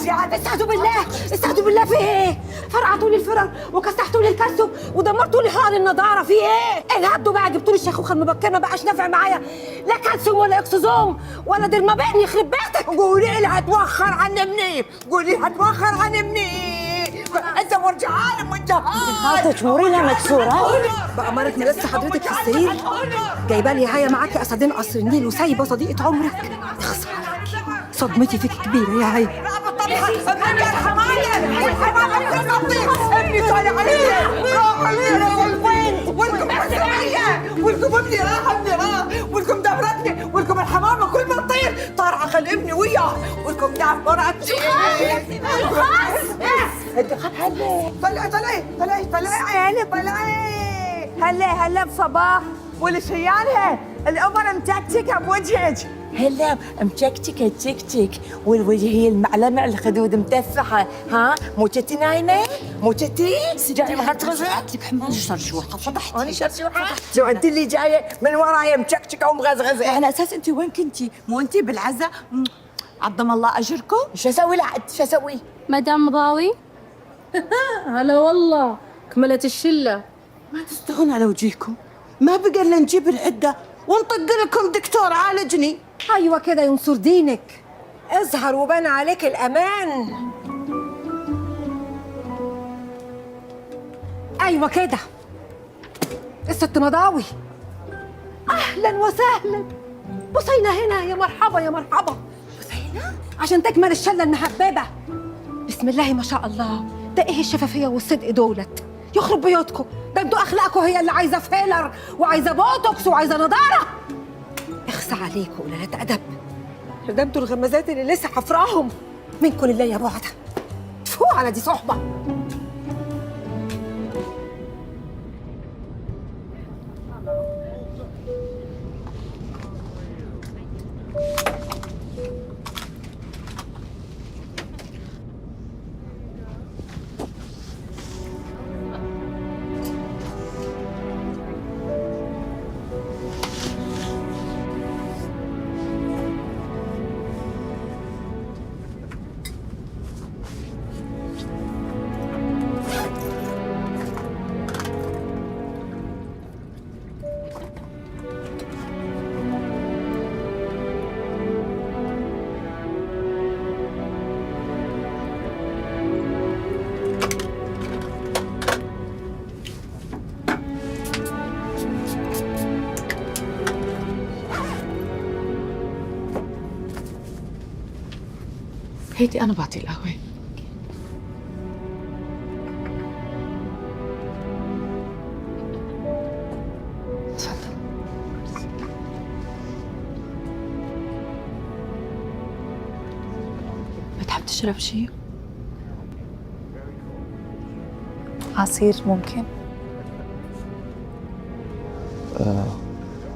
زياده. استعذوا بالله، استعذوا بالله، في ايه؟ فرقعتوا لي الفرر وكسحتوا لي الكسب ودمرتوا لي حقن النضاره، في ايه؟ انهدوا بقى، جبتوا لي الشيخوخه المبكره، ما بقاش نافع معايا لا كالسيوم ولا اكسوزوم ولا درمابين، يخرب بيتك. قولي لها توخر عن مني، قولي لها توخر عن مني. انت مرجعان خاطر تمورينها مكسوره. بقى مرت لسه حضرتك في السرير جايبه لي هيا معاكي اسدين قصر النيل وسايبه صديقه عمرك. اخص عليكي، صدمتي فيك كبيره يا هي. ابني طالع عليا، راح علينا ولكم حسرية، ولكم ابني راح، ولكم دبرتني، ولكم الحمامة كل ما تطير طار عقل ابني وياه، ولكم دبرتني. طلعي هلا بصباح ولشيانها الأمر متكتكة بوجهك. هلا متكتكة تكتك، والوجه هي المعلمة الخدود متفحة. ها مو تتي نايمة؟ مو تتي؟ جاي ما تغزك؟ شرشوحة فتحتي. أنا شرشوحة؟ شو أنت اللي جاية من ورايا متكتكة ومغزغزة؟ على اساس انت وين كنتي؟ مو انت بالعزة؟ عظم الله اجركم. شو اسوي لعد؟ شو اسوي؟ مدام مضاوي. هلا والله، كملت الشلة. ما تستغون على وجهكم، ما بقى الا نجيب العدة ونطق لكم دكتور عالجني. ايوه كده ينصر دينك، اظهر وبان عليك الامان. ايوه كده. الست مضاوي، اهلا وسهلا. بصينا هنا، يا مرحبا يا مرحبا. بصينا عشان تكمل الشله المهببه. بسم الله ما شاء الله، ده ايه الشفافيه والصدق دولت؟ يخرب بيوتكم، ده انتوا اخلاقكم هي اللي عايزه فيلر وعايزه بوتوكس وعايزه نضاره. اخسى عليكم قلالات ادب، ده انتوا الغمازات اللي لسه حفراهم منكم لله يا بعده. تفوق على دي صحبه. هيدي أنا بعطي القهوة. تفضل. بتحب تشرب شي؟ عصير ممكن؟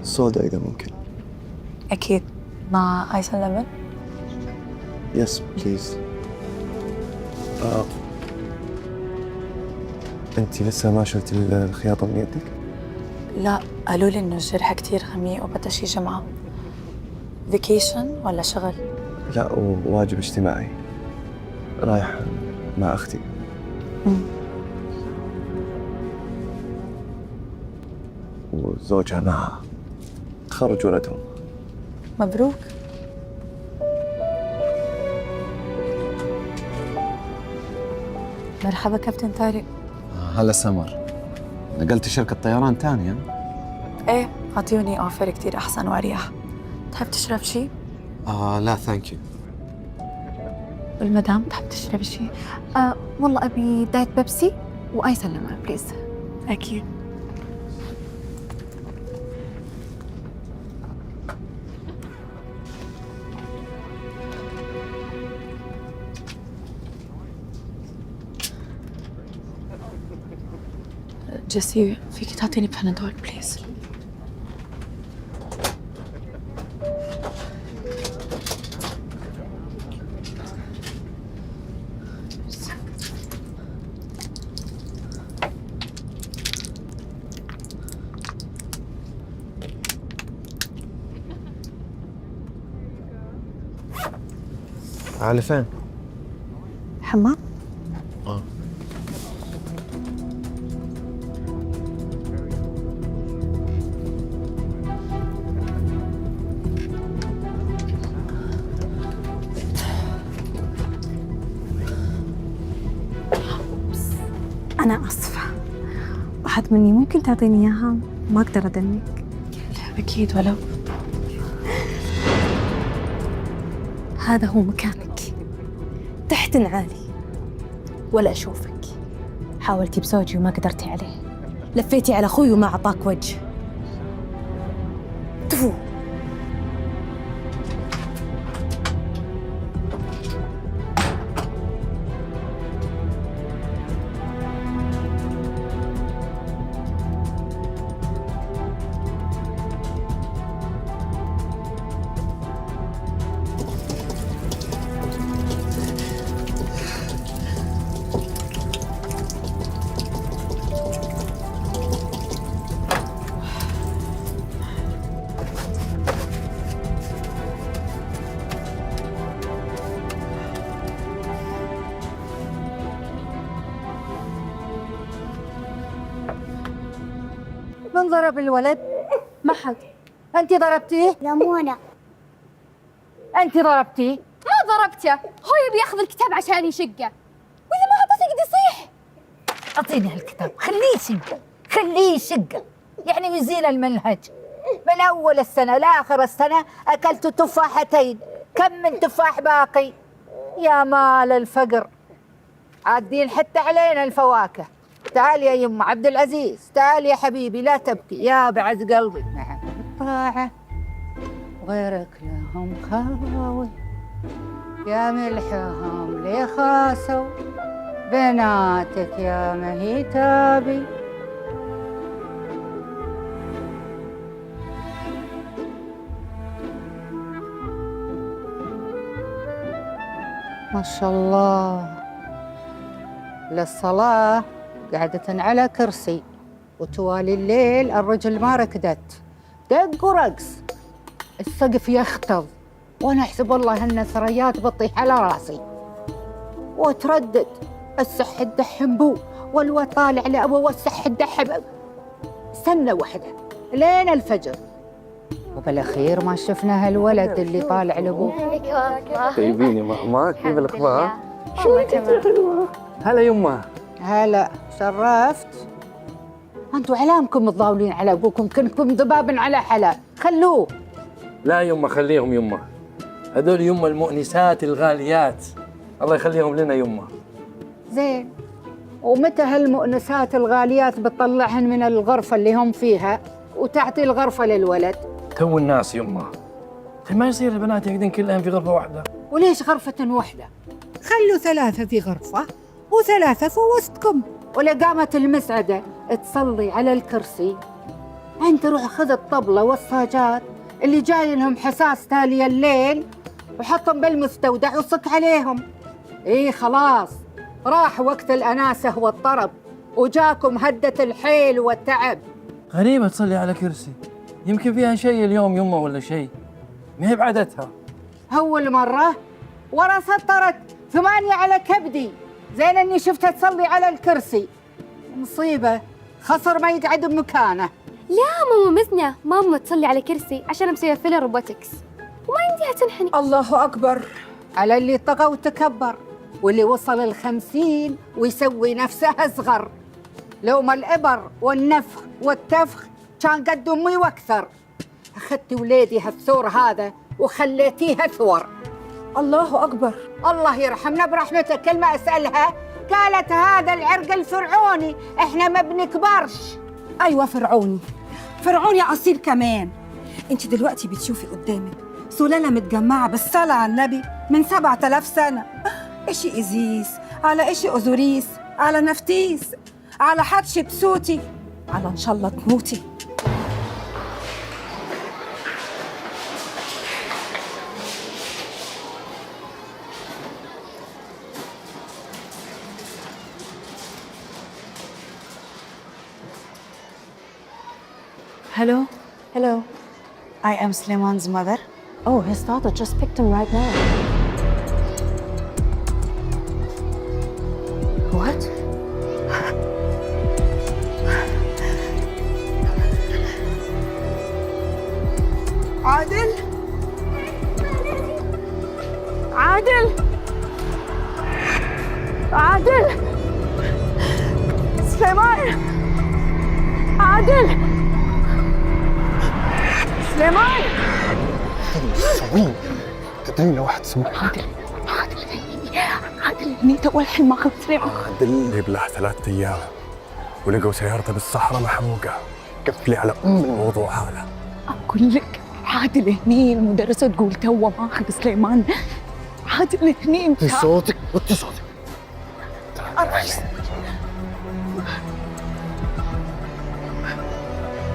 صودا إذا ممكن. أكيد. مع آيس ليمون؟ يس بليز. أنت لسه ما شلتي الخياطة من يدك؟ لا، قالوا لي إنه الجرح كتير غميق وبدها شي جمعة. فيكيشن ولا شغل؟ لا، وواجب اجتماعي، رايح مع أختي. وزوجها معها، تخرج ولدهم. مبروك. مرحبا كابتن طارق. هلا سمر، نقلتي شركة طيران تانية؟ ايه، عطيوني اوفر كتير احسن واريح. تحب تشرب شي؟ لا ثانك يو. والمدام تحب تشرب شي؟ والله أبي دايت بيبسي وآيس ليمون بليز. اكيد. جيسي، فيك تعطيني بنادول بليز؟ على فين؟ حمام؟ أنا آسفة، واحد مني ممكن تعطيني إياها؟ ما أقدر أدنك. أكيد ولو. هذا هو مكانك، تحت عالي ولا أشوفك. حاولتي بزوجي وما قدرتي عليه، لفيتي على أخوي وما أعطاك وجه. تفو. من ضرب الولد؟ ما حد. أنت ضربتيه؟ لمونة. أنت ضربتيه؟ ما ضربته، هو بياخذ الكتاب عشان يشقه، وإذا ما أعطيته قد يصيح. أعطيني هالكتاب، خليه يشق، خليه يشق، يعني يزيل المنهج. من أول السنة لآخر السنة أكلت تفاحتين، كم من تفاح باقي؟ يا مال الفقر، عادين حتى علينا الفواكه. تعال يا يما عبد العزيز، تعال يا حبيبي لا تبكي يا بعز قلبي. نعم الطاعة غيرك لهم خاوي، يا ملحهم لي خاسوا، بناتك يا مهيتابي. ما شاء الله، للصلاة قعدة على كرسي، وتوالي الليل الرجل ما ركدت، دق ورقص، السقف يختض، وانا احسب والله ان ثريات بتطيح على راسي، وتردد السح الدحم بو، والواد طالع لابو والسح الدحم. سنة واحدة لين الفجر، وبالاخير ما شفنا هالولد اللي طالع لابوه. طيبين يا ماما، كيف الاخبار؟ هلا يمه. هلا، شرفت. انتوا علامكم متضاولين على ابوكم، كنكم ذباب على حلال، خلوه. لا يمه خليهم يمه، هذول يمه المؤنسات الغاليات، الله يخليهم لنا يمه. زين، ومتى هالمؤنسات الغاليات بتطلعهن من الغرفة اللي هم فيها وتعطي الغرفة للولد؟ تو الناس يمه، ما يصير البنات يقعدين كلهم في غرفة واحدة. وليش غرفة واحدة؟ خلوا ثلاثة في غرفة وثلاثة في وسطكم، ولا قامت المسعدة تصلي على الكرسي، انت روح خذ الطبلة والصاجات اللي جاي لهم حساس تالي الليل وحطهم بالمستودع وصك عليهم. ايه خلاص، راح وقت الأناسة والطرب، وجاكم هدة الحيل والتعب. غريبة تصلي على كرسي، يمكن فيها شيء اليوم يمه ولا شيء، ما هي بعادتها. أول مرة ورا سطرت 8 على كبدي، زين اني شفتها تصلي على الكرسي. مصيبة، خسر ما يقعد بمكانه. لا ماما مزنة، ماما تصلي على كرسي عشان مسوية فيلر روبوتكس وما يمديها تنحني. الله أكبر على اللي طغى وتكبر، واللي وصل 50 ويسوي نفسه أصغر. لو ما الإبر والنفخ والتفخ كان قد أمي وأكثر. أخذتي وليدي هالثور هذا وخليتيها ثور. الله أكبر. الله يرحمنا برحمته، كل ما أسألها قالت هذا العرق الفرعوني، إحنا ما بنكبرش. أيوة فرعوني، فرعوني أصيل كمان. أنت دلوقتي بتشوفي قدامك سلالة متجمعة بالصلاة على النبي من 7000 سنة، إشي إزيس على إشي أوزوريس على نفتيس على حتشبسوتي على إن شاء الله تموتي. Hello? Hello. I am Suleiman's mother. Oh, his daughter just picked him right now. وات؟ عادل عادل عادل سليمان عادل سليمان تدرين لو واحد اسمه عادل هني تو الحين ماخذ سليمان. جيب له 3 أيام ولقوا سيارته بالصحراء محروقة. قفلي على الموضوع هذا. أقول لك عادل هني المدرسة تقول تو ماخذ سليمان. عادل هني وطي صوتك. أرخص